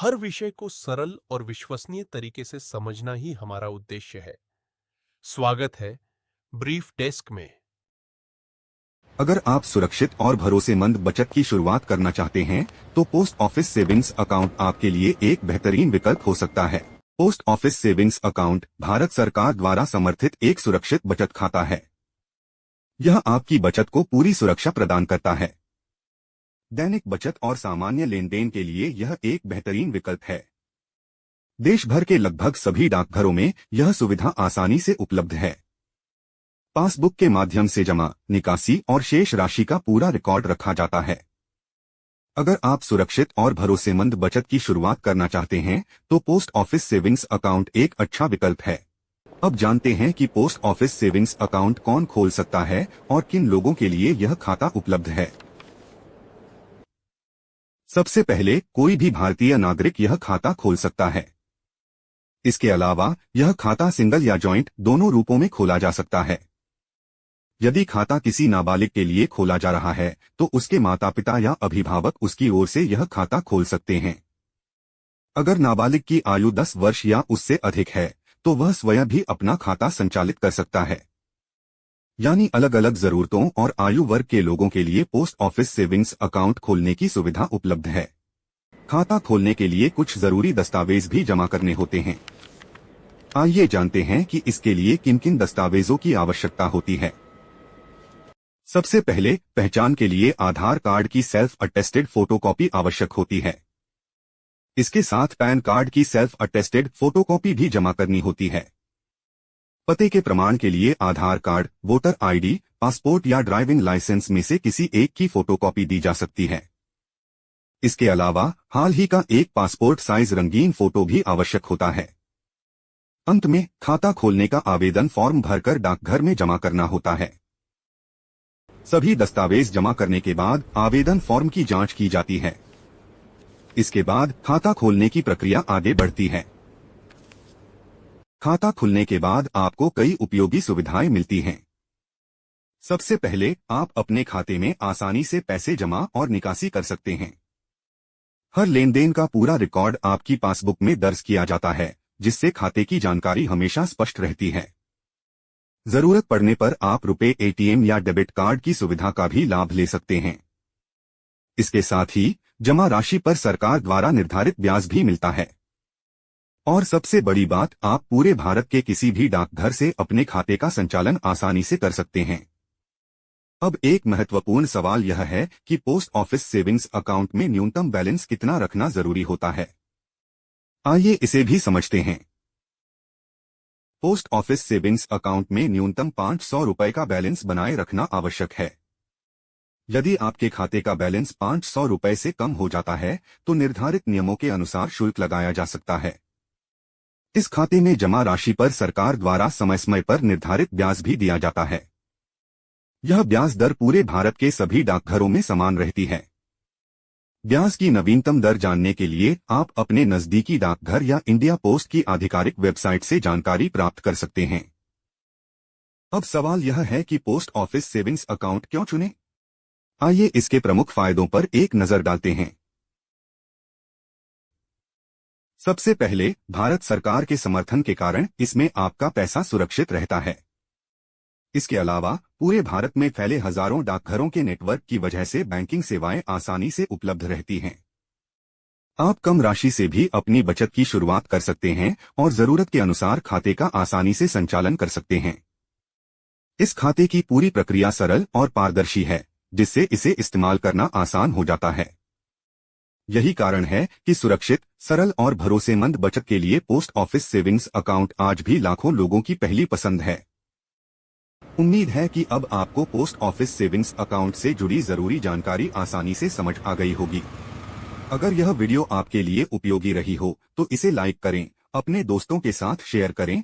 हर विषय को सरल और विश्वसनीय तरीके से समझना ही हमारा उद्देश्य है। स्वागत है ब्रीफ डेस्क में। अगर आप सुरक्षित और भरोसेमंद बचत की शुरुआत करना चाहते हैं, तो पोस्ट ऑफिस सेविंग्स अकाउंट आपके लिए एक बेहतरीन विकल्प हो सकता है। Post office savings account Bharat सरकार द्वारा समर्थित एक सुरक्षित बचत खाता है। यह आपकी बचत को पूरी सुरक्षा प्रदान करता है। दैनिक बचत और सामान्य लेन देन के लिए यह एक बेहतरीन विकल्प है। देश भर के लगभग सभी डाकघरों में यह सुविधा आसानी से उपलब्ध है। पासबुक के माध्यम से जमा, निकासी और शेष राशि का पूरा रिकॉर्ड रखा जाता है। अगर आप सुरक्षित और भरोसेमंद बचत की शुरुआत करना चाहते हैं, तो पोस्ट ऑफिस सेविंग्स अकाउंट एक अच्छा विकल्प है। अब जानते हैं कि पोस्ट ऑफिस सेविंग्स अकाउंट कौन खोल सकता है और किन लोगों के लिए यह खाता उपलब्ध है। सबसे पहले, कोई भी भारतीय नागरिक यह खाता खोल सकता है। इसके अलावा यह खाता सिंगल या जॉइंट दोनों रूपों में खोला जा सकता है। यदि खाता किसी नाबालिग के लिए खोला जा रहा है, तो उसके माता पिता या अभिभावक उसकी ओर से यह खाता खोल सकते हैं। अगर नाबालिग की आयु 10 वर्ष या उससे अधिक है, तो वह स्वयं भी अपना खाता संचालित कर सकता है। यानी अलग अलग जरूरतों और आयु वर्ग के लोगों के लिए पोस्ट ऑफिस सेविंग्स अकाउंट खोलने की सुविधा उपलब्ध है। खाता खोलने के लिए कुछ जरूरी दस्तावेज भी जमा करने होते हैं। आइए जानते हैं कि इसके लिए किन किन दस्तावेजों की आवश्यकता होती है। सबसे पहले, पहचान के लिए आधार कार्ड की सेल्फ अटेस्टेड फोटोकॉपी आवश्यक होती है। इसके साथ पैन कार्ड की सेल्फ अटेस्टेड फोटोकॉपी भी जमा करनी होती है। पते के प्रमाण के लिए आधार कार्ड, वोटर आईडी, पासपोर्ट या ड्राइविंग लाइसेंस में से किसी एक की फोटोकॉपी दी जा सकती है। इसके अलावा हाल ही का एक पासपोर्ट साइज रंगीन फोटो भी आवश्यक होता है। अंत में, खाता खोलने का आवेदन फॉर्म भरकर डाकघर में जमा करना होता है। सभी दस्तावेज जमा करने के बाद आवेदन फॉर्म की जांच की जाती है। इसके बाद खाता खोलने की प्रक्रिया आगे बढ़ती है। खाता खुलने के बाद आपको कई उपयोगी सुविधाएं मिलती हैं। सबसे पहले, आप अपने खाते में आसानी से पैसे जमा और निकासी कर सकते हैं। हर लेनदेन का पूरा रिकॉर्ड आपकी पासबुक में दर्ज किया जाता है, जिससे खाते की जानकारी हमेशा स्पष्ट रहती है। जरूरत पड़ने पर आप रुपए एटीएम या डेबिट कार्ड की सुविधा का भी लाभ ले सकते हैं। इसके साथ ही जमा राशि पर सरकार द्वारा निर्धारित ब्याज भी मिलता है। और सबसे बड़ी बात, आप पूरे भारत के किसी भी डाकघर से अपने खाते का संचालन आसानी से कर सकते हैं। अब एक महत्वपूर्ण सवाल यह है कि पोस्ट ऑफिस सेविंग्स अकाउंट में न्यूनतम बैलेंस कितना रखना जरूरी होता है। आइए इसे भी समझते हैं। पोस्ट ऑफिस सेविंग्स अकाउंट में न्यूनतम 500 रुपए का बैलेंस बनाए रखना आवश्यक है। यदि आपके खाते का बैलेंस 500 रुपए से कम हो जाता है, तो निर्धारित नियमों के अनुसार शुल्क लगाया जा सकता है। इस खाते में जमा राशि पर सरकार द्वारा समय समय पर निर्धारित ब्याज भी दिया जाता है। यह ब्याज दर पूरे भारत के सभी डाकघरों में समान रहती है। ब्याज की नवीनतम दर जानने के लिए आप अपने नजदीकी डाकघर या इंडिया पोस्ट की आधिकारिक वेबसाइट से जानकारी प्राप्त कर सकते हैं। अब सवाल यह है कि पोस्ट ऑफिस सेविंग्स अकाउंट क्यों चुनें? आइए इसके प्रमुख फायदों पर एक नजर डालते हैं। सबसे पहले, भारत सरकार के समर्थन के कारण इसमें आपका पैसा सुरक्षित रहता है। इसके अलावा पूरे भारत में फैले हजारों डाकघरों के नेटवर्क की वजह से बैंकिंग सेवाएं आसानी से उपलब्ध रहती हैं। आप कम राशि से भी अपनी बचत की शुरुआत कर सकते हैं और जरूरत के अनुसार खाते का आसानी से संचालन कर सकते हैं। इस खाते की पूरी प्रक्रिया सरल और पारदर्शी है, जिससे इसे इस्तेमाल करना आसान हो जाता है। यही कारण है कि सुरक्षित, सरल और भरोसेमंद बचत के लिए पोस्ट ऑफिस सेविंग्स अकाउंट आज भी लाखों लोगों की पहली पसंद है। उम्मीद है कि अब आपको पोस्ट ऑफिस सेविंग्स अकाउंट से जुड़ी जरूरी जानकारी आसानी से समझ आ गई होगी। अगर यह वीडियो आपके लिए उपयोगी रही हो, तो इसे लाइक करें, अपने दोस्तों के साथ शेयर करें